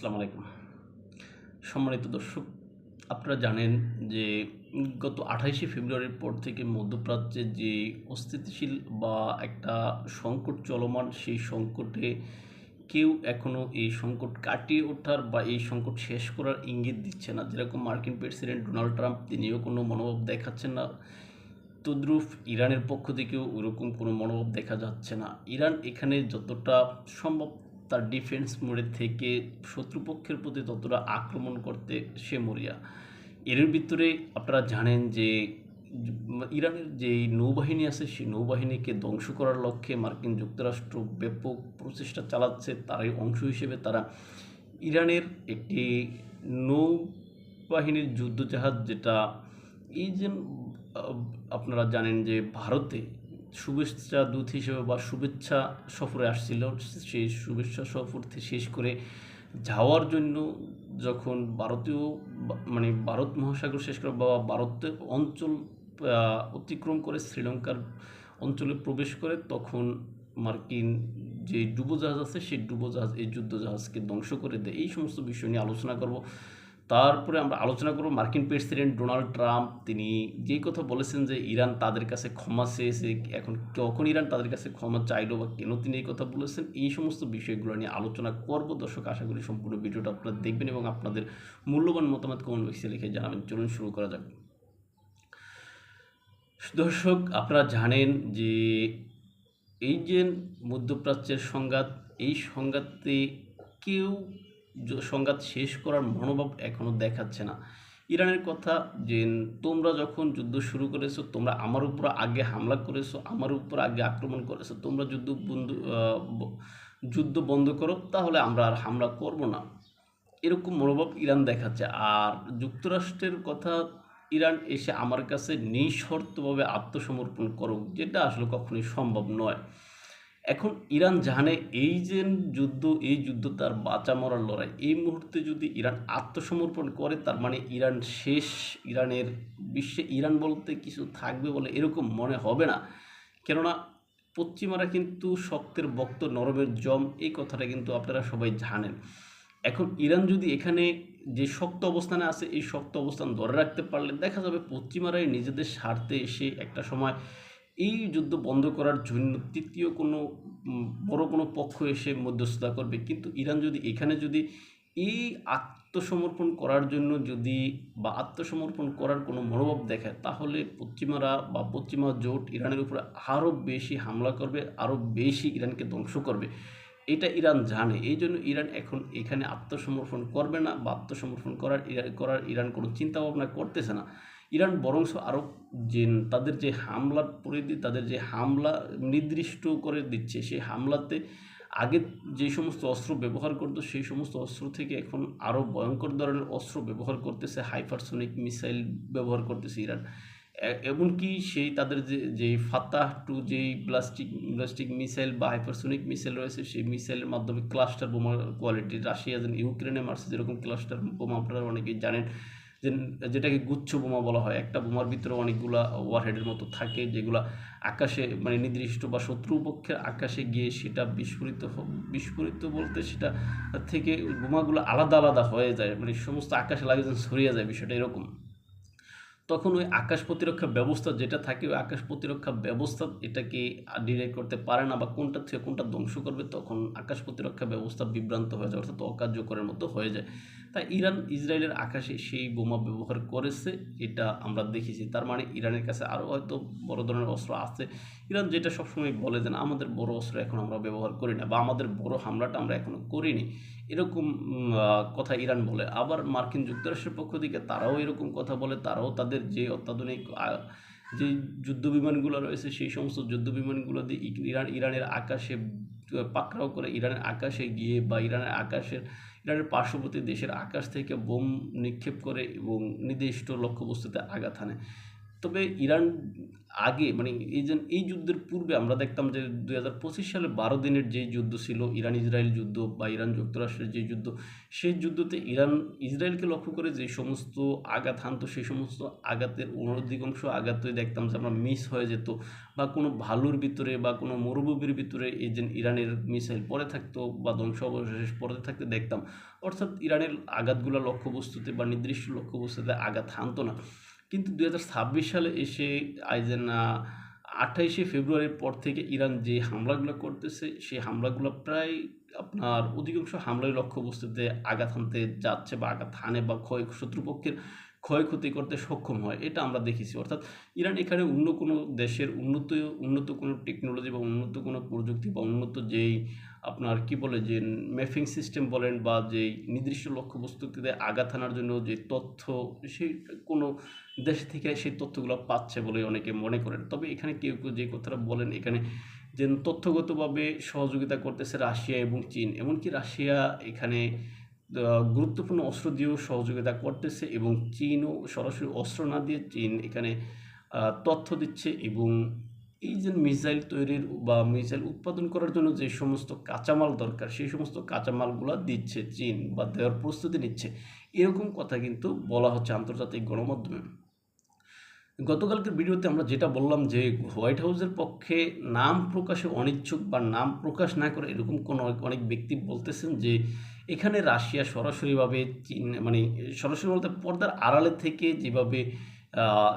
আসসালামু আলাইকুম। সম্মানিত দর্শক, আপনারা জানেন যে গত 28শে ফেব্রুয়ারির পর থেকে মধ্যপ্রাচ্যে যে অস্থিতিশীল বা একটা সংকট চলমান, সেই সংকটে কেউ এখনও এই সংকট কাটিয়ে ওঠার বা এই সংকট শেষ করার ইঙ্গিত দিচ্ছে না। যেরকম মার্কিন প্রেসিডেন্ট ডোনাল্ড ট্রাম্প, তিনিও কোনো মনোভাব দেখাচ্ছেন না। তদ্রূপ ইরানের পক্ষ থেকেও ওরকম কোনো মনোভাব দেখা যাচ্ছে না। ইরান এখানে যতটা সম্ভব তার ডিফেন্স মোডে থেকে শত্রুপক্ষের প্রতি ততটা আক্রমণ করতে সে মরিয়া। এর ভিতরে আপনারা জানেন যে ইরানের যে নৌবাহিনী আছে, সেই নৌবাহিনীকে ধ্বংস করার লক্ষ্যে মার্কিন যুক্তরাষ্ট্র ব্যাপক প্রচেষ্টা চালাচ্ছে। তারই অংশ হিসেবে তারা ইরানের একটি নৌবাহিনীর যুদ্ধজাহাজ, যেটা এই যে আপনারা জানেন যে ভারতে শুভেচ্ছা দূত হিসেবে বা শুভেচ্ছা সফরে আসছিল, সেই শুভেচ্ছা সফর শেষ করে যাওয়ার জন্য যখন ভারতীয় মানে ভারত মহাসাগর শেষ করে বা ভারতের অঞ্চল অতিক্রম করে শ্রীলঙ্কার অঞ্চলে প্রবেশ করে, তখন মার্কিন যে ডুবোজাহাজ আছে সেই ডুবোজাহাজ এই যুদ্ধজাহাজকে ধ্বংস করে দেয়। এই সমস্ত বিষয় নিয়ে আলোচনা করব। তারপরে আমরা আলোচনা করব মার্কিন প্রেসিডেন্ট ডোনাল্ড ট্রাম্প, তিনি যেই কথা বলেছেন যে ইরান তাদের কাছে ক্ষমা চেয়েছে, এখন কখন ইরান তাদের কাছে ক্ষমা চাইলো বা কেন তিনি এই কথা বলেছেন, এই সমস্ত বিষয়গুলো নিয়ে আলোচনা করব। দর্শক, আশা করি সম্পূর্ণ ভিডিওটা আপনারা দেখবেন এবং আপনাদের মূল্যবান মতামত কমেন্ট বক্সে লিখে জানাবেন। চলুন শুরু করা যাক। দর্শক, আপনারা জানেন যে এই যে মধ্যপ্রাচ্যের সংঘাত, এই সংঘাতে কেউ সংঘাত শেষ করার মনোভাব এখনও দেখাচ্ছে না। ইরানের কথা যে তোমরা যখন যুদ্ধ শুরু করেছো, তোমরা আমার উপর আগে হামলা করেছো, আমার উপর আগে আক্রমণ করেছো, তোমরা যুদ্ধ বন্ধ করো, তাহলে আমরা আর হামলা করব না, এরকম মনোভাব ইরান দেখাচ্ছে। আর যুক্তরাষ্ট্রের কথা, ইরান এসে আমার কাছে নিঃশর্তভাবে আত্মসমর্পণ করুক, যেটা আসলে কখনোই সম্ভব নয়। এখন ইরান জানে এই যে যুদ্ধ, এই যুদ্ধ তার বাঁচা মরার লড়াই। এই মুহূর্তে যদি ইরান আত্মসমর্পণ করে, তার মানে ইরান শেষ। ইরানের বিশ্বে ইরান বলতে কিছু থাকবে বলে এরকম মনে হবে না। কেননা পশ্চিমারা কিন্তু শক্তের বক্ত, নরমের জম, এই কথাটা কিন্তু আপনারা সবাই জানেন। এখন ইরান যদি এখানে যে শক্ত অবস্থানে আছে, এই শক্ত অবস্থান ধরে রাখতে পারলে দেখা যাবে পশ্চিমারাই নিজেদের স্বার্থে এসে একটা সময় এই যুদ্ধ বন্ধ করার জন্য তৃতীয় কোনো বড় কোনো পক্ষ এসে মধ্যস্থতা করবে। কিন্তু ইরান যদি এখানে যদি এই আত্মসমর্পণ করার জন্য বা আত্মসমর্পণ করার কোনো মনোভাব দেখায়, তাহলে পশ্চিমারা বা পশ্চিমা জোট ইরানের উপরে আরও বেশি হামলা করবে, আরও বেশি ইরানকে ধ্বংস করবে। এটা ইরান জানে। এই জন্য ইরান এখন এখানে আত্মসমর্পণ করবে না, বা আত্মসমর্পণ করার ইরান কোনো চিন্তাভাবনা করতেছে না। ইরান বরংস আরও যে তাদের যে হামলার পরিধি, তাদের যে হামলা নির্দিষ্ট করে দিচ্ছে, সেই হামলাতে আগে যে সমস্ত অস্ত্র ব্যবহার করতো, সেই সমস্ত অস্ত্র থেকে এখন আরও ভয়ঙ্কর ধরনের অস্ত্র ব্যবহার করতেছে। হাইপারসোনিক মিসাইল ব্যবহার করতেছে ইরান। এমনকি সেই তাদের যেই ফাতাহ টু যেই ব্লাস্টিক মিসাইল বা হাইপারসোনিক মিসাইল রয়েছে, সেই মিসাইলের মাধ্যমে ক্লাস্টার বোমার কোয়ালিটি, রাশিয়া যেন ইউক্রেনে মারছে যেরকম ক্লাস্টার বোমা, আপনারা অনেকেই জানেন যে যেটাকে গুচ্ছ বোমা বলা হয়। একটা বোমার ভিতরে অনেকগুলা ওয়ারহেডের মতো থাকে, যেগুলো আকাশে মানে নির্দিষ্ট বা শত্রুপক্ষের আকাশে গিয়ে সেটা বিস্ফোরিত বলতে সেটা থেকে বোমাগুলো আলাদা আলাদা হয়ে যায়, মানে সমস্ত আকাশে লাগে যেন ছড়িয়ে যায়, বিষয়টা এরকম। তখন ওই আকাশ প্রতিরক্ষা ব্যবস্থা যেটা থাকে, ওই আকাশ প্রতিরক্ষা ব্যবস্থা এটাকে ডিরেক্ট করতে পারে না, বা কোনটা থেকে কোনটা ধ্বংস করবে, তখন আকাশ প্রতিরক্ষা ব্যবস্থা বিভ্রান্ত হয়ে যায়, অর্থাৎ অকার্যকরের মতো হয়ে যায়। তাই ইরান ইসরায়েলের আকাশে সেই বোমা ব্যবহার করেছে, এটা আমরা দেখেছি। তার মানে ইরানের কাছে আরও হয়তো বড় ধরনের অস্ত্র আছে। ইরান যেটা সবসময় বলে যে আমাদের বড় অস্ত্র এখন আমরা ব্যবহার করি না, বা আমাদের বড় হামলাটা আমরা এখনও করিনি, এরকম কথা ইরান বলে। আবার মার্কিন যুক্তরাষ্ট্রের পক্ষ থেকে তারাও এরকম কথা বলে। তারাও তাদের যে অত্যাধুনিক যে যুদ্ধবিমানগুলো রয়েছে, সেই সমস্ত যুদ্ধবিমানগুলো দিয়ে ইরানের আকাশে পাকড়াও করে, ইরানের আকাশে গিয়ে বা ইরানের পার্শ্ববর্তী দেশের আকাশ থেকে বোম নিক্ষেপ করে এবং নির্দিষ্ট লক্ষ্যবস্তুতে আঘাত হানে। তবে ইরান আগে মানে এই যুদ্ধের পূর্বে আমরা দেখতাম যে 2025 সালে 12 দিনের যে যুদ্ধ ছিল, ইরান ইসরায়েল যুদ্ধ বা ইরান যুক্তরাষ্ট্রের যে যুদ্ধ, সেই যুদ্ধতে ইরান ইসরায়েলকে লক্ষ্য করে যে সমস্ত আঘাত হানতো, সেই সমস্ত আঘাতের অধিকাংশ আঘাতই দেখতাম যে আমরা মিস হয়ে যেত, বা কোনো ভালুর ভিতরে বা কোনো মরুভূমির ভিতরে এই যে ইরানের মিসাইল পড়ে থাকতো বা ধ্বংসাবশেষ পড়ে থাকতে দেখতাম। অর্থাৎ ইরানের আঘাতগুলো লক্ষ্যবস্তুতে বা নির্দিষ্ট লক্ষ্যবস্তুতে আঘাত হানতো না। কিন্তু 2026 সালে এসে আইজেন 28শে ফেব্রুয়ারির পর থেকে ইরান যে হামলাগুলো করতেছে, সেই হামলাগুলো প্রায় আপনার অধিকাংশ হামলায় লক্ষ্যবস্তুতে আঘাত হানতে যাচ্ছে বা আঘাত হানে বা শত্রুপক্ষের ক্ষয়ক্ষতি করতে সক্ষম হয়, এটা আমরা দেখেছি। অর্থাৎ ইরান এখানে অন্য কোনো দেশের উন্নত কোনো টেকনোলজি বা উন্নত কোনো প্রযুক্তি বা উন্নত যেই আপনার কি বলে যে ম্যাপিং সিস্টেম বলেন বা যেই নির্দিষ্ট লক্ষ্যবস্তুতে আঘাত হানার জন্য যে তথ্য, সেই কোনো দেশ থেকে সেই তথ্যগুলো পাচ্ছে বলে অনেকে মনে করেন। তবে এখানে কেউ কেউ যে কথাটা বলেন, এখানে যে তথ্যগতভাবে সহযোগিতা করতেছে রাশিয়া এবং চীন, এমনকি রাশিয়া এখানে গুরুত্বপূর্ণ অস্ত্র দিয়েও সহযোগিতা করতেছে, এবং চীনও সরাসরি অস্ত্র না দিয়ে চীন এখানে তথ্য দিচ্ছে, এবং এই যে মিসাইল তৈরির বা মিসাইল উৎপাদন করার জন্য যে সমস্ত কাঁচামাল দরকার, সেই সমস্ত কাঁচামালগুলো দিচ্ছে চীন বা দেওয়ার প্রস্তুতি নিচ্ছে, এরকম কথা কিন্তু বলা হচ্ছে আন্তর্জাতিক গণমাধ্যমে। গতকালকের ভিডিওতে আমরা যেটা বললাম যে হোয়াইট হাউসের পক্ষে নাম প্রকাশে অনিচ্ছুক বা নাম প্রকাশ না করে এরকম কোনো অনেক ব্যক্তি বলতেছেন যে এখানে রাশিয়া সরাসরিভাবে চীন মানে সরাসরি বলতে পর্দার আড়ালে থেকে যেভাবে আহ,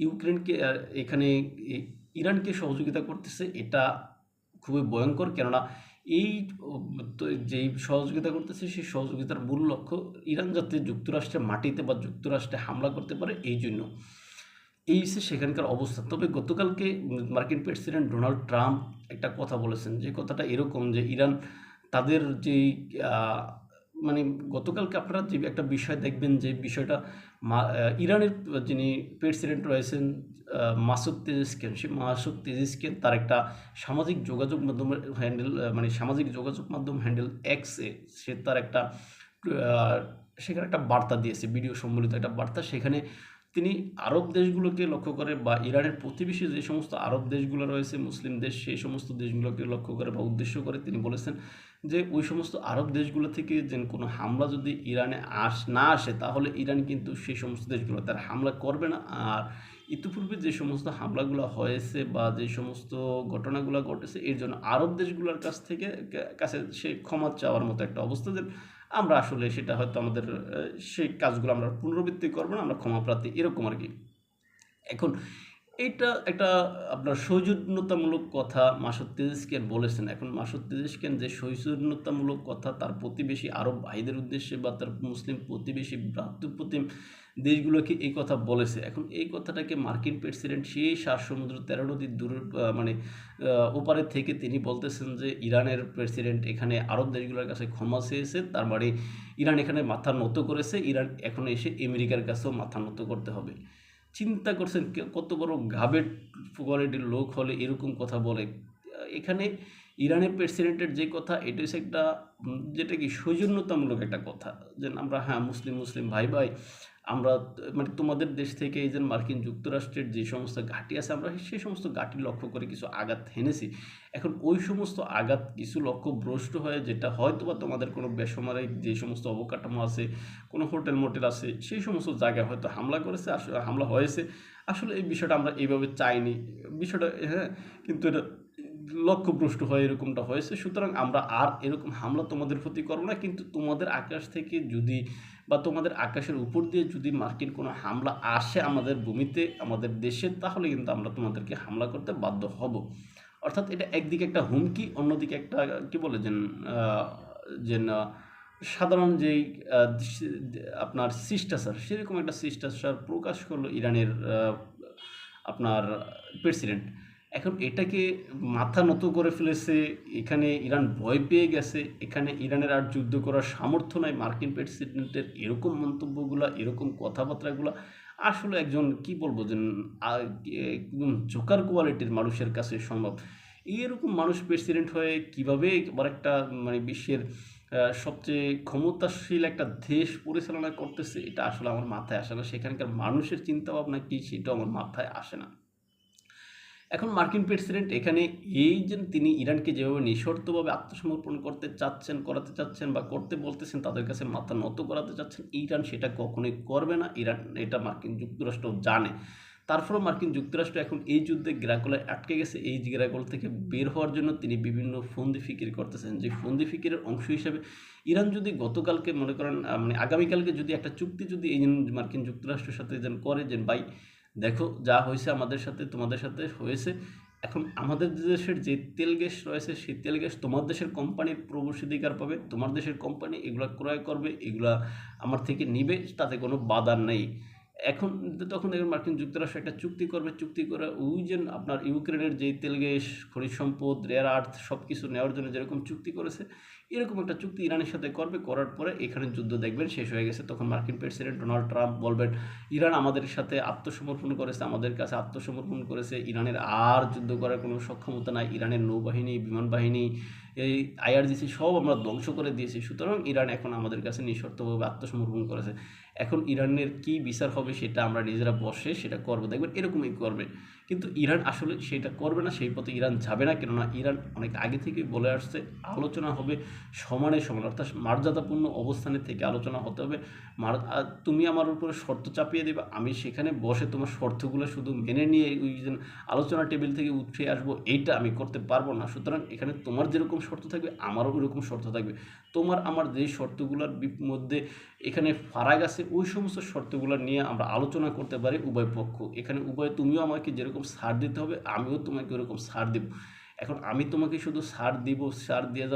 ইউক্রেনকে এখানে ইরানকে সহযোগিতা করতেছে, এটা খুবই ভয়ঙ্কর। কেননা এই যেই সহযোগিতা করতেছে, সেই সহযোগিতার মূল লক্ষ্য ইরান যাতে যুক্তরাষ্ট্রের মাটিতে বা যুক্তরাষ্ট্রে হামলা করতে পারে, এই জন্য এই হচ্ছে সেখানকার অবস্থা। তবে গতকালকে মার্কিন প্রেসিডেন্ট ডোনাল্ড ট্রাম্প একটা কথা বলেছেন, যে কথাটা এরকম যে ইরান তাদের যেই মানে গতকালকে আপনারা যে একটা বিষয় দেখবেন, যে বিষয়টা ইরানের যিনি প্রেসিডেন্ট রয়েছেন মাসুদ তেজিস্কেন, সেই মাসুদ তেজিস্কেন তার একটা সামাজিক যোগাযোগ মাধ্যমের হ্যান্ডেল মানে সামাজিক যোগাযোগ মাধ্যম হ্যান্ডেল এক্সে সে তার একটা সেখানে একটা বার্তা দিয়েছে, ভিডিও সম্বলিত একটা বার্তা। সেখানে তিনি আরব দেশগুলোকে লক্ষ্য করে বা ইরানের প্রতিবেশী যে সমস্ত আরব দেশগুলো রয়েছে মুসলিম দেশ, সেই সমস্ত দেশগুলোকে লক্ষ্য করে বা উদ্দেশ্য করে তিনি বলেছেন যে ওই সমস্ত আরব দেশগুলো থেকে যে কোনো হামলা যদি ইরানে না আসে, তাহলে ইরান কিন্তু সেই সমস্ত দেশগুলো তার হামলা করবে না। আর ইতিপূর্বে যে সমস্ত হামলাগুলো হয়েছে বা যে সমস্ত ঘটনাগুলো ঘটেছে, এর জন্য আরব দেশগুলোর কাছে সে ক্ষমা চাওয়ার মতো একটা অবস্থা, যে আমরা আসলে সেটা হয়তো আমাদের সেই কাজগুলো আমরা পুনরাবৃত্তি করবো না, আমরা ক্ষমা প্রার্থী, এরকম আর কি। এখন এইটা একটা আপনার সৌজন্যতামূলক কথা মাসুদ তেজিস্কেন বলেছেন। এখন মাসুদ তেজিস্কেন যে সৌজন্যতামূলক কথা তার প্রতিবেশী আরব ভাইদের উদ্দেশ্যে বা তার মুসলিম প্রতিবেশী ভ্রাতৃপ্রতিম দেশগুলোকে এই কথা বলেছে, এখন এই কথাটাকে মার্কিন প্রেসিডেন্ট সেই 7 সমুদ্র 13 নদীর দূরের মানে ওপারে থেকে তিনি বলতেছেন যে ইরানের প্রেসিডেন্ট এখানে আরব দেশগুলোর কাছে ক্ষমা চেয়েছে, তার মানে ইরান এখানে মাথা নত করেছে, ইরান এখন এসে আমেরিকার কাছেও মাথা নত করতে হবে। চিন্তা করছেন কত বড় ঘাবেট কোয়ালিটির লোক হলে এরকম কথা বলে। এখানে ইরানের প্রেসিডেন্টের যে কথা, এটা হচ্ছে একটা যেটা কি সৌজন্যতামূলক একটা কথা, যে আমরা হ্যাঁ মুসলিম মুসলিম ভাই ভাই, আমরা মানে তোমাদের দেশ থেকে এই যে মার্কিন যুক্তরাষ্ট্রের যে সমস্ত ঘাঁটি আছে, আমরা সেই সমস্ত ঘাঁটি লক্ষ্য করে কিছু আঘাত হেনেছি। এখন ওই সমস্ত আঘাত কিছু লক্ষ্য ভ্রষ্ট হয়ে, যেটা হয়তো বা তোমাদের কোনো বেসামরিক যে সমস্ত অবকাঠামো আছে, কোনো হোটেল মোটেল আছে, সেই সমস্ত জায়গায় হয়তো হামলা করেছে, আসলে হামলা হয়েছে। আসলে এই বিষয়টা আমরা এইভাবে চাইনি, বিষয়টা হ্যাঁ, কিন্তু এটা লক্ষ্যভ্রষ্ট হয়ে এরকমটা হয়েছে। সুতরাং আমরা আর এরকম হামলা তোমাদের প্রতি করবো না, কিন্তু তোমাদের আকাশ থেকে যদি বা তোমাদের আকাশের উপর দিয়ে যদি মার্কিন কোনো হামলা আসে আমাদের ভূমিতে আমাদের দেশে, তাহলে কিন্তু আমরা তোমাদেরকে হামলা করতে বাধ্য হব। অর্থাৎ এটা একদিকে একটা হুমকি, অন্যদিকে একটা কি বলে যে সাধারণ যেই আপনার শিষ্টাচার, সেরকম একটা শিষ্টাচার প্রকাশ করলো ইরানের আপনার প্রেসিডেন্ট। এখন এটাকে মাথা নত করে ফেলেছে, এখানে ইরান ভয় পেয়ে গেছে, এখানে ইরানের আর যুদ্ধ করার সামর্থ্য নাই। মার্কিন প্রেসিডেন্টের এরকম মন্তব্যগুলো, এরকম কথাবার্তাগুলো আসলে একজন কি বলবো যে একদম জোকার কোয়ালিটির মানুষের কাছে সম্ভব। এরকম মানুষ প্রেসিডেন্ট হয়ে কীভাবে আবার একটা মানে বিশ্বের সবচেয়ে ক্ষমতাশীল একটা দেশ পরিচালনা করতেছে, এটা আসলে আমার মাথায় আসে না। সেখানকার মানুষের চিন্তাভাবনা কী সেটাও আমার মাথায় আসে না। এখন মার্কিন প্রেসিডেন্ট এখানে এই যে তিনি ইরানকে যেভাবে নিঃশর্তভাবে আত্মসমর্পণ করাতে চাচ্ছেন বা করতে বলতেছেন, তাদের কাছে মাথা নত করাতে চাচ্ছেন, ইরান সেটা কখনোই করবে না। ইরান এটা মার্কিন যুক্তরাষ্ট্র জানে। তারপরেও মার্কিন যুক্তরাষ্ট্র এখন এই যুদ্ধে গ্রাকুলায় আটকে গেছে। এই গ্রাকুল থেকে বের হওয়ার জন্য তিনি বিভিন্ন ফন্দি ফিকির করতেছেন। যে ফন্দি ফিকিরের অংশ হিসেবে ইরান যদি গতকালকে মনে করেন মানে আগামীকালকে যদি একটা চুক্তি যদি এই মার্কিন যুক্তরাষ্ট্রের সাথে যেন করে, যে ভাই দেখো যা হয়েছে আমাদের সাথে তোমাদের সাথে হয়েছে, এখন আমাদের দেশের যে তেল গ্যাস রয়েছে সেই তেল গ্যাস তোমার দেশের কোম্পানির প্রবেশাধিকার পাবে, তোমার দেশের কোম্পানি এগুলা ক্রয় করবে, এগুলা আমার থেকে নিবে, তাতে কোনো বাধা নেই। এখন তখন দেখবেন মার্কিন যুক্তরাষ্ট্র একটা চুক্তি করবে, চুক্তি করে ওই যে আপনার ইউক্রেনের যেই তেল গ্যাস, খনিজ সম্পদ, রেয়ার আর্থ সব কিছু নেওয়ার জন্য যেরকম চুক্তি করেছে, এরকম একটা চুক্তি ইরানের সাথে করবে। করার পরে এখানে যুদ্ধ দেখবেন শেষ হয়ে গেছে। তখন মার্কিন প্রেসিডেন্ট ডোনাল্ড ট্রাম্প বলবেন, ইরান আমাদের সাথে আত্মসমর্পণ করেছে, আমাদের কাছে আত্মসমর্পণ করেছে, ইরানের আর যুদ্ধ করার কোনো সক্ষমতা নাই, ইরানের নৌবাহিনী, বিমান বাহিনী, এই আইআরজিসি সব আমরা ধ্বংস করে দিয়েছি, সুতরাং ইরান এখন আমাদের কাছে নিঃশর্তভাবে আত্মসমর্পণ করেছে। এখন ইরানের কি বিচার হবে সেটা আমরা নিজেরা বসে সেটা করবো, দেখবেন এরকমই করবে। কিন্তু ইরান আসলে সেটা করবে না, সেই পথে ইরান যাবে না। কেননা ইরান অনেক আগে থেকেই বলে আসছে আলোচনা হবে সমানে সমান, অর্থাৎ মর্যাদাপূর্ণ অবস্থানে থেকে আলোচনা হতে হবে। তুমি আমার উপরে শর্ত চাপিয়ে দেবে, আমি সেখানে বসে তোমার শর্তগুলো শুধু মেনে নিয়ে ওই যে আলোচনা টেবিল থেকে উঠে আসবো, এইটা আমি করতে পারবো না। সুতরাং এখানে তোমার যেরকম শর্ত থাকবে আমারও ওইরকম শর্ত থাকবে। তোমার আমার যেই শর্তগুলোর মধ্যে এখানে ফারাক আছে, ওই সমস্ত শর্তগুলো নিয়ে আমরা আলোচনা করতে পারি উভয় পক্ষ। এখানে উভয়, তুমিও আমাকে যেরকম ছাড় দিতে হবে, আমিও তোমাকে ওরকম ছাড় দেবো। এখন আমি তোমাকে শুধু ছাড় দিব, ছাড় দিয়ে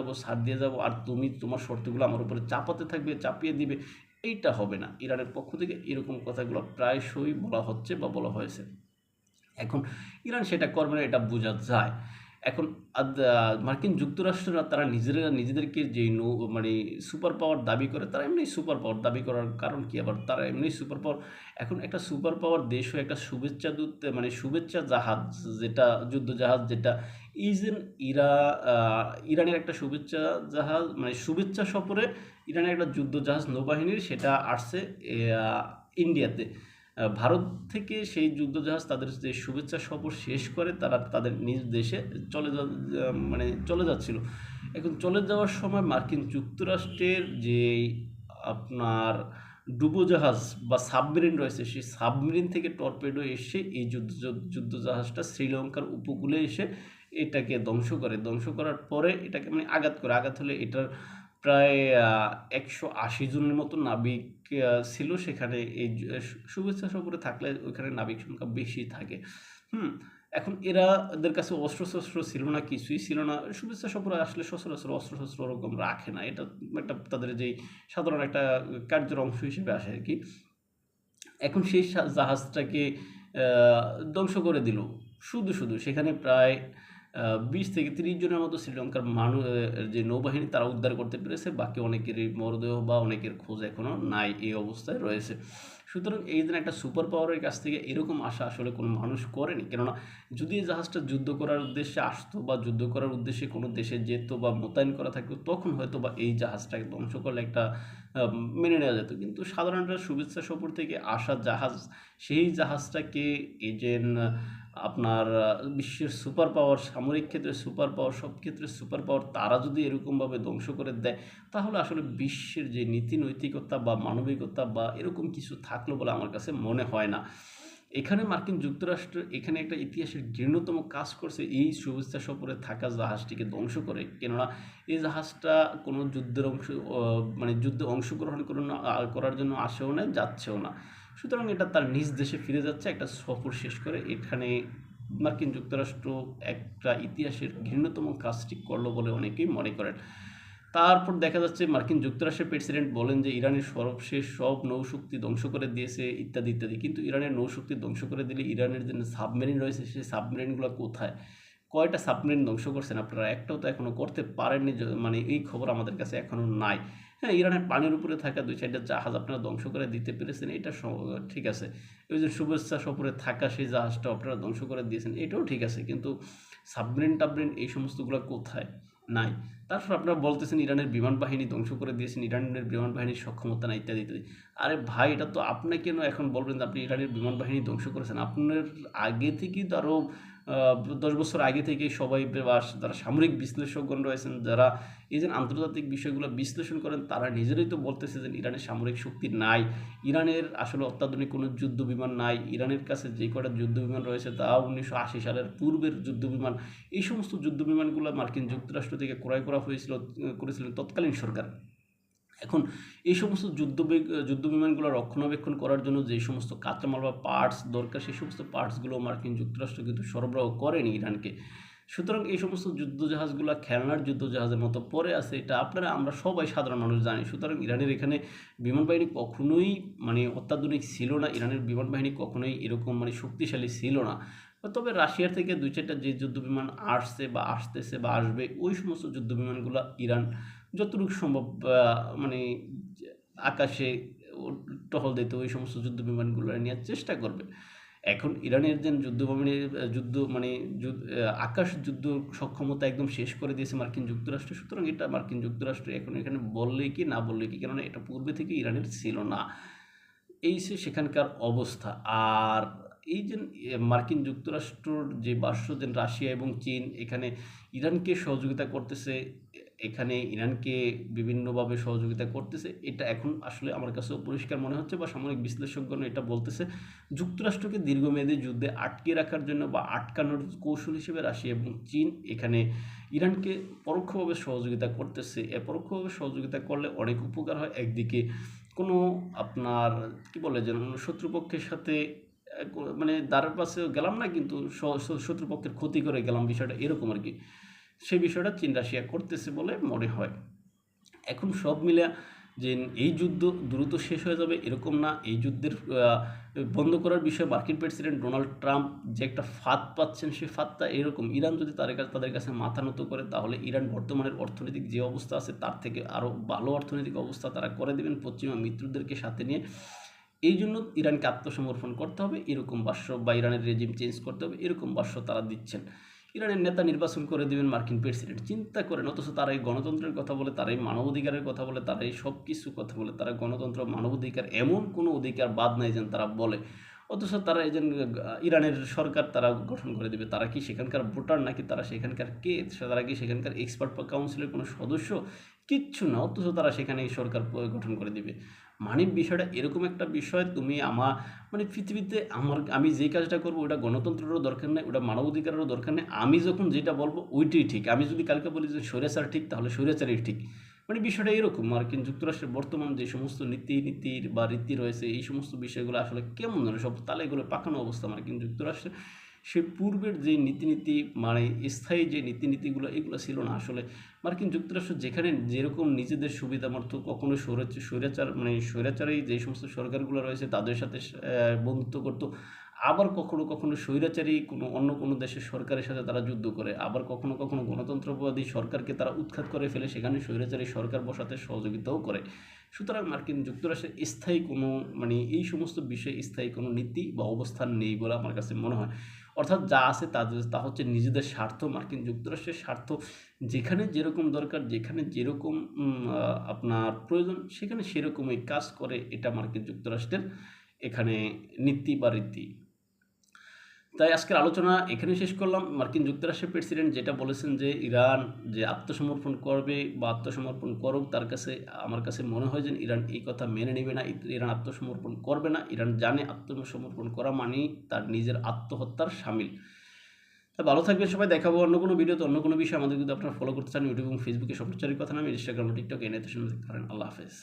যাব, আর তুমি তোমার শর্তগুলো আমার উপরে চাপাতে থাকবে, চাপিয়ে দিবে, এইটা হবে না। ইরানের পক্ষ থেকে এরকম কথাগুলো প্রায়শই বলা হচ্ছে বা বলা হয়েছে। এখন ইরান সেটা করবে না, এটা বোঝা যায়। এখন মার্কিন যুক্তরাষ্ট্ররা তারা নিজেদেরকে যেই মানে সুপার পাওয়ার দাবি করে, তারা এমনি সুপার পাওয়ার দাবি করার কারণ কি, আবার তারা এমনি সুপার পাওয়ার। এখন একটা সুপার পাওয়ার দেশ হয়ে একটা শুভেচ্ছা দূত মানে শুভেচ্ছা জাহাজ, যেটা যুদ্ধ জাহাজ, যেটা ইজেন ইরানের একটা শুভেচ্ছা জাহাজ, মানে শুভেচ্ছা সফরে ইরানের একটা যুদ্ধ জাহাজ নৌবাহিনীর, সেটা আসছে ইন্ডিয়াতে। ভারত থেকে সেই যুদ্ধজাহাজ তাদের যে শুভেচ্ছা সফর শেষ করে তারা তাদের নিজ দেশে চলে যাচ্ছিল। এখন চলে যাওয়ার সময় মার্কিন যুক্তরাষ্ট্রের যে আপনার ডুবোজাহাজ বা সাবমেরিন রয়েছে, সেই সাবমেরিন থেকে টর্পেডো এসে এই যুদ্ধজাহাজটা শ্রীলঙ্কার উপকূলে এসে এটাকে ধ্বংস করার পরে এটাকে মানে আঘাত হলে এটার প্রায় 180 জনের মতো নাবিক ছিল সেখানে। এই শুভেচ্ছা সফরে থাকলে ওইখানে নাবিক সংখ্যা বেশি থাকে। এখন এদের কাছে অস্ত্র ছিল না, কিছুই ছিল না। শুভেচ্ছা সফরে আসলে সচরাচর অস্ত্র ওরকম রাখে না, এটা একটা তাদের যেই সাধারণ একটা কার্যের অংশ হিসেবে আসে আর কি। এখন সেই জাহাজটাকে ধ্বংস করে দিল শুধু সেখানে প্রায় 20 থেকে 30 জনের মতো শ্রীলঙ্কার যে নৌবাহিনী তারা উদ্ধার করতে পেরেছে। বাকি অনেকেরই মরদেহ বা অনেকের খোঁজ এখনও নাই, এই অবস্থায় রয়েছে। সুতরাং এই দিন একটা সুপার পাওয়ারের কাছ থেকে এরকম আশা আসলে কোনো মানুষ করেনি। কেননা যদি এই জাহাজটা যুদ্ধ করার উদ্দেশ্যে আসতো বা যুদ্ধ করার উদ্দেশ্যে কোনো দেশে যেত বা মোতায়েন করা থাকতো, তখন হয়তো বা এই জাহাজটাকে ধ্বংস করলে একটা মেনে নেওয়া যেত। কিন্তু সাধারণত শুভেচ্ছা সফর থেকে আসা জাহাজ, সেই জাহাজটাকে এজেন আপনার বিশ্বের সুপার পাওয়ার, সামরিক ক্ষেত্রে সুপার পাওয়ার, সব ক্ষেত্রে সুপার পাওয়ার, তারা যদি এরকমভাবে ধ্বংস করে দেয়, তাহলে আসলে বিশ্বের যে নীতি নৈতিকতা বা মানবিকতা বা এরকম কিছু থাকলো বলে আমার কাছে মনে হয় না। এখানে মার্কিন যুক্তরাষ্ট্র এখানে একটা ইতিহাসের ঘৃণ্যতম কাজ করছে, এই শুভেচ্ছা সফরে থাকা জাহাজটিকে ধ্বংস করে। কেননা এই জাহাজটা কোনো যুদ্ধের মানে যুদ্ধে অংশগ্রহণ করার জন্য আসেও না, যাচ্ছেও না। সুতরাং এটা তার নিজ দেশে ফিরে যাচ্ছে একটা সফর শেষ করে। এখানে মার্কিন যুক্তরাষ্ট্র একটা ইতিহাসের ঘৃণ্যতম কাজটি করলো বলে অনেকেই মনে করেন। তারপর দেখা যাচ্ছে মার্কিন যুক্তরাষ্ট্রের প্রেসিডেন্ট বলেন যে ইরানের সর্বশেষ সব নৌশক্তি ধ্বংস করে দিয়েছে ইত্যাদি ইত্যাদি। কিন্তু ইরানের নৌশক্তি ধ্বংস করে দিলে ইরানের যে সাবমেরিন রয়েছে সেই সাবমেরিনগুলো কোথায়, কয়টা সাবমেরিন ধ্বংস করছেন আপনারা? একটাও তো এখনও করতে পারেননি, মানে এই খবর আমাদের কাছে এখনও নাই। হ্যাঁ, ইরানের পানির উপরে থাকা 2-4টা জাহাজ আপনারা ধ্বংস করে দিতে পেরেছেন, এটা ঠিক আছে। ওই যে শুভেচ্ছা সফরে থাকা সেই জাহাজটা আপনারা ধ্বংস করে দিয়েছেন, এটাও ঠিক আছে। কিন্তু সাবমেরিন এই সমস্তগুলো কোথায়? নাই। তারপর আপনারা বলতেছেন ইরানের বিমান বাহিনী ধ্বংস করে দিয়েছেন, ইরানের বিমান বাহিনীর সক্ষমতা নাই ইত্যাদি, ইত্যাদি। আরে ভাই এটা তো আপনি কেন এখন বলবেন যে আপনি ইরানের বিমান বাহিনী ধ্বংস করেছেন? আপনার আগে থেকেই তো আরও ১০ বছর আগে থেকেই সবাই বা যারা সামরিক বিশ্লেষকগণ রয়েছেন, যারা এই যে আন্তর্জাতিক বিষয়গুলো বিশ্লেষণ করেন, তারা নিজেরাই তো বলতেছে যে ইরানের সামরিক শক্তি নাই, ইরানের আসলে অত্যাধুনিক কোনো যুদ্ধ বিমান নাই, ইরানের কাছে যে কটা যুদ্ধ বিমান রয়েছে তা ১৯৮০ সালের পূর্বের যুদ্ধ বিমান। এই সমস্ত যুদ্ধ বিমানগুলো মার্কিন যুক্তরাষ্ট্র থেকে ক্রয় করা করেছিলেন তৎকালীন সরকার। এখন এই সমস্ত যুদ্ধ বিমানগুলো রক্ষণাবেক্ষণ করার জন্য যে সমস্ত কাঁচামাল বা পার্টস দরকার, সেই সমস্ত পার্টসগুলো মার্কিন যুক্তরাষ্ট্র কিন্তু সরবরাহ করেনি ইরানকে। সুতরাং এই সমস্ত যুদ্ধজাহাজগুলো খেলনার যুদ্ধজাহাজের মতো পড়ে আছে, এটা আমরা সবাই সাধারণ মানুষ জানি। সুতরাং ইরানের এখানে বিমান বাহিনী কখনোই অত্যাধুনিক ছিল না, ইরানের বিমান বাহিনী কখনোই এরকম শক্তিশালী ছিল না। তবে রাশিয়ার থেকে ২-৪টা যে যুদ্ধ বিমান আসছে বা আসতেছে বা আসবে, ওই সমস্ত যুদ্ধ বিমানগুলো ইরান যতটুকু সম্ভব মানে আকাশে টহল দিতে ওই সমস্ত যুদ্ধ বিমানগুলো নেওয়ার চেষ্টা করবে। এখন ইরানের যে আকাশ যুদ্ধ সক্ষমতা একদম শেষ করে দিয়েছে মার্কিন যুক্তরাষ্ট্র। সুতরাং এটা মার্কিন যুক্তরাষ্ট্র এখন এখানে বললেই কি না বললেই কি, কেননা এটা পূর্বে থেকে ইরানের ছিল না। এই সেখানকার অবস্থা। আর এই যে মার্কিন যুক্তরাষ্ট্রর যে যে রাশিয়া এবং চীন এখানে ইরানকে সহযোগিতা করতেছে, এখানে ইরানকে বিভিন্নভাবে সহযোগিতা করতেছে, এটা এখন আসলে আমার কাছেও পরিষ্কার মনে হচ্ছে বা সামরিক বিশ্লেষকগণ এটা বলতেছে, যুক্তরাষ্ট্রকে দীর্ঘমেয়াদী যুদ্ধে আটকে রাখার জন্য বা আটকানোর কৌশল হিসেবে রাশিয়া এবং চীন এখানে ইরানকে পরোক্ষভাবে সহযোগিতা করতেছে। পরোক্ষভাবে সহযোগিতা করলে অনেক উপকার হয়। একদিকে কোনো আপনার কি বলে যেন শত্রুপক্ষের সাথে দ্বারের পাশে গেলাম না, কিন্তু শত্রুপক্ষের ক্ষতি করে গেলাম, বিষয়টা এরকম আর কি। সেই বিষয়টা চীন রাশিয়া করতেছে বলে মনে হয়। এখন সব মিলে যে এই যুদ্ধ দ্রুত শেষ হয়ে যাবে এরকম না। এই যুদ্ধের বন্ধ করার বিষয়ে মার্কিন প্রেসিডেন্ট ডোনাল্ড ট্রাম্প যে একটা ফাঁদ পাচ্ছেন, সেই ফাঁদটা এরকম, ইরান যদি তাদের কাছে মাথা নত করে, তাহলে ইরান বর্তমানের অর্থনৈতিক যে অবস্থা আছে তার থেকে আরও ভালো অর্থনৈতিক অবস্থা তারা করে দেবেন পশ্চিমা মিত্রদেরকে সাথে নিয়ে। এই জন্য ইরানকে আত্মসমর্পণ করতে হবে এরকম ভাষ্য, বা ইরানের রেজিম চেঞ্জ করতে হবে এরকম ভাষ্য তারা দিচ্ছেন। ইরানের নেতা নির্বাচন করে দেবেন মার্কিন প্রেসিডেন্ট, চিন্তা করেন। অথচ তারা এই গণতন্ত্রের কথা বলে, তারা এই মানবাধিকারের কথা বলে, তারা এই সব কিছু কথা বলে, তারা গণতন্ত্র মানবাধিকার এমন কোনো অধিকার বাদ নাই যেন তারা বলে। অথচ তারা এই যে ইরানের সরকার তারা গঠন করে দেবে। তারা কি সেখানকার ভোটার নাকি তারা সেখানকার কে? তারা কি সেখানকার এক্সপার্ট কাউন্সিলের কোনো সদস্য? কিচ্ছু না, অথচ তারা সেখানে এই সরকার গঠন করে দিবে। বিষয়টা এরকম একটা বিষয়, তুমি পৃথিবীতে আমি যেই কাজটা করবো ওটা গণতন্ত্রেরও দরকার নেই, ওটা মানবাধিকারেরও দরকার নেই। আমি যখন যেটা বলবো ওইটাই ঠিক। আমি যদি কালকে বলি যে স্বৈরাচার ঠিক, তাহলে স্বৈরাচারই ঠিক। বিষয়টা এরকম। মার্কিন যুক্তরাষ্ট্রের বর্তমান যে সমস্ত নীতির বা রীতি রয়েছে, এই সমস্ত বিষয়গুলো আসলে কেমন সব তালেগুলো পাকানো অবস্থা মার্কিন যুক্তরাষ্ট্রের। সে পূর্বের যে নীতি স্থায়ী যে নীতিগুলো এগুলো ছিল না আসলে। মার্কিন যুক্তরাষ্ট্র যেখানে যেরকম নিজেদের সুবিধামতো কখনো স্বৈরাচারী যে সমস্ত সরকারগুলো রয়েছে তাদের সাথে বন্ধুত্ব করতো, আবার কখনো স্বৈরাচারী অন্য কোনো দেশের সরকারের সাথে তারা যুদ্ধ করে, আবার কখনো গণতন্ত্রবাদী সরকারকে তারা উৎখাত করে ফেলে, সেখানে স্বৈরাচারী সরকার বসাতে সহযোগিতাও করে। সুতরাং মার্কিন যুক্তরাষ্ট্রের স্থায়ী কোনো এই সমস্ত বিষয়ে স্থায়ী কোনো নীতি বা অবস্থান নেই বলে আমার কাছে মনে হয়। অর্থাৎ যা আছে তা হচ্ছে নিজেদের স্বার্থ, মার্কিন যুক্তরাষ্ট্রের স্বার্থ। যেখানে যেরকম দরকার, যেখানে যেরকম আপনার প্রয়োজন, সেখানে সেরকমই কাজ করে। এটা মার্কিন যুক্তরাষ্ট্রের এখানে নীতি বা রীতি। তাই আজকের আলোচনা এখানে শেষ করলাম। মার্কিন যুক্তরাষ্ট্রের প্রেসিডেন্ট যেটা বলেছেন যে ইরান যে আত্মসমর্পণ করবে বা আত্মসমর্পণ করুক, আমার কাছে মনে হয় যে ইরান এই কথা মেনে নেবে না। ইরান আত্মসমর্পণ করবে না। ইরান জানে আত্মসমর্পণ করা মানেই তার নিজের আত্মহত্যার শামিল। তা ভালো থাকবেন সবাই। দেখাবো অন্য কোনো ভিডিওতে, অন্য কোনো বিষয়। আমাদের যদি আপনারা ফলো করতে চান ইউটিউব এবং ফেসবুকে সমাচারের কথা নামে, ইনস্টাগ্রাম, টিকটক এনে শুনতে পারেন। আল্লাহ হাফেজ।